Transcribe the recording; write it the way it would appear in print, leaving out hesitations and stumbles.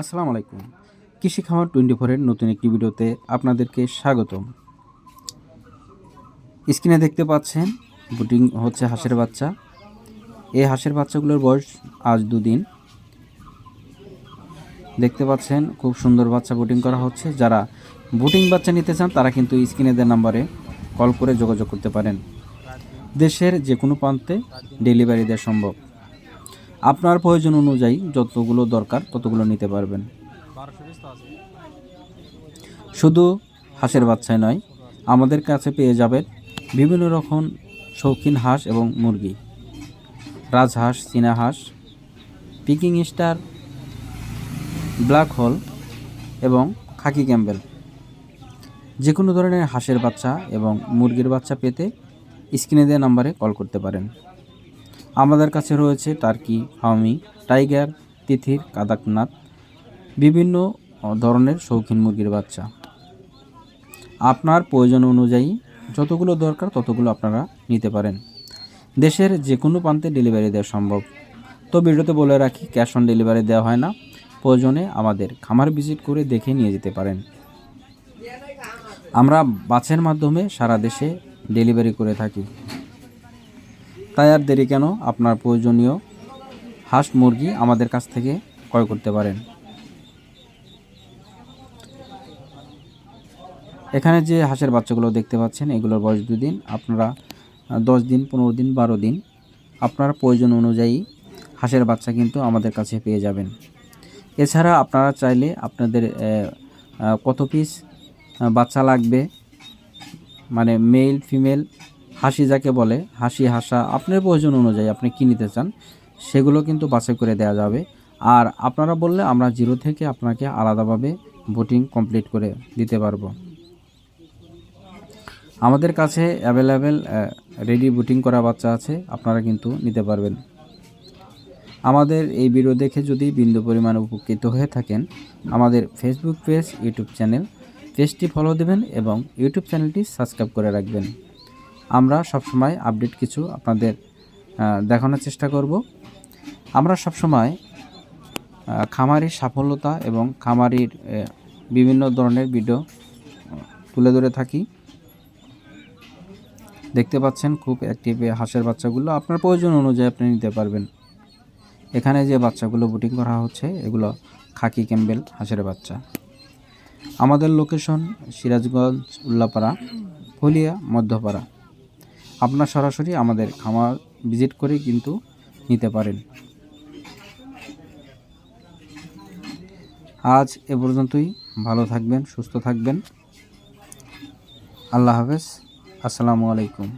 আসসালামু আলাইকুম। কৃষি খামার 24 এর নতুন একটি ভিডিওতে আপনাদেরকে স্বাগতম। স্ক্রিনে দেখতে পাচ্ছেন বুটিং হচ্ছে হাঁসের বাচ্চা। এই হাঁসের বাচ্চাগুলোর বয়স আজ 2 দিন। দেখতে পাচ্ছেন খুব সুন্দর বাচ্চা বুটিং করা হচ্ছে। যারা বুটিং বাচ্চা নিতে চান তারা কিন্তু স্ক্রিনে দেওয়া নম্বরে কল করে যোগাযোগ করতে পারেন। দেশের যে কোনো প্রান্তে ডেলিভারি দেওয়া সম্ভব। আপনার প্রয়োজন অনুযায়ী যতগুলো দরকার ততগুলো নিতে পারবেন। শুধু হাঁসের বাচ্চাই নয়, আমাদের কাছে পেয়ে যাবেন বিভিন্ন রকম শৌখিন হাঁস এবং মুরগি, রাজহাঁস, চীনা হাঁস, পিকিং স্টার, ব্ল্যাক হোল এবং খাকি ক্যাম্বেল। যে কোনো ধরনের হাঁসের বাচ্চা এবং মুরগির বাচ্চা পেতে স্ক্রিনে দেওয়া নাম্বারে কল করতে পারেন। আমাদের কাছে রয়েছে টার্কি, ফার্মি, টাইগার, তিথির, কাদাকনাথ, বিভিন্ন ধরনের শৌখিন মুরগির বাচ্চা। আপনার প্রয়োজন অনুযায়ী যতগুলো দরকার ততগুলো আপনারা নিতে পারেন। দেশের যে কোনো প্রান্তে ডেলিভারি দেওয়া সম্ভব। তো ভিডিওতে বলে রাখি, ক্যাশ অন ডেলিভারি দেওয়া হয় না। প্রয়োজনে আমাদের খামার ভিজিট করে দেখে নিয়ে যেতে পারেন। আমরা বাসের মাধ্যমে সারা দেশে ডেলিভারি করে থাকি। তাই আর দেরি কেন, আপনার প্রয়োজনীয় হাঁস মুরগি আমাদের কাছ থেকে ক্রয় করতে পারেন। এখানে যে হাঁসের বাচ্চাগুলো দেখতে পাচ্ছেন এগুলোর বয়স 2 দিন। আপনারা 10 দিন, 15 দিন, 12 দিন আপনার প্রয়োজন অনুযায়ী হাঁসের বাচ্চা কিন্তু আমাদের কাছে পেয়ে যাবেন। এছাড়া আপনারা চাইলে আপনাদের কত পিস বাচ্চা লাগবে, মানে মেল ফিমেল হাসি যাকে বলে, হাসি হাসা, আপনার প্রয়োজন অনুযায়ী আপনি কী নিতে চান সেগুলো কিন্তু বাছাই করে দেওয়া যাবে। আর আপনারা বললে আমরা 0 থেকে আপনাকে আলাদাভাবে বুটিং কমপ্লিট করে দিতে পারবো। আমাদের কাছে অ্যাভেলেবেল রেডি বুটিং করা বাচ্চা আছে, আপনারা কিন্তু নিতে পারবেন। আমাদের এই ভিডিও দেখে যদি বিন্দু পরিমাণ উপকৃত হয়ে থাকেন, আমাদের ফেসবুক পেজ, ইউটিউব চ্যানেল, পেজটি ফলো দেবেন এবং ইউটিউব চ্যানেলটি সাবস্ক্রাইব করে রাখবেন। আমরা সবসময় আপডেট কিছু আপনাদের দেখানোর চেষ্টা করব। আমরা সবসময় খামারির সাফল্যতা এবং খামারির বিভিন্ন ধরনের ভিডিও তুলে ধরে থাকি। দেখতে পাচ্ছেন খুব অ্যাক্টিভ হাঁসের বাচ্চাগুলো, আপনার প্রয়োজন অনুযায়ী আপনি নিতে পারবেন। এখানে যে বাচ্চাগুলো বুটিং করা হচ্ছে এগুলো খাকি ক্যাম্বেল হাঁসের বাচ্চা। আমাদের লোকেশন সিরাজগঞ্জ, উল্লাপাড়া, ফলিয়া, মধ্যপাড়া। আপনার সরাসরি আমাদের খামার ভিজিট করে কিন্তু নিতে পারেন। আজ এ পর্যন্তই। ভালো থাকবেন, সুস্থ থাকবেন। আল্লাহ হাফেজ। আসসালামু আলাইকুম।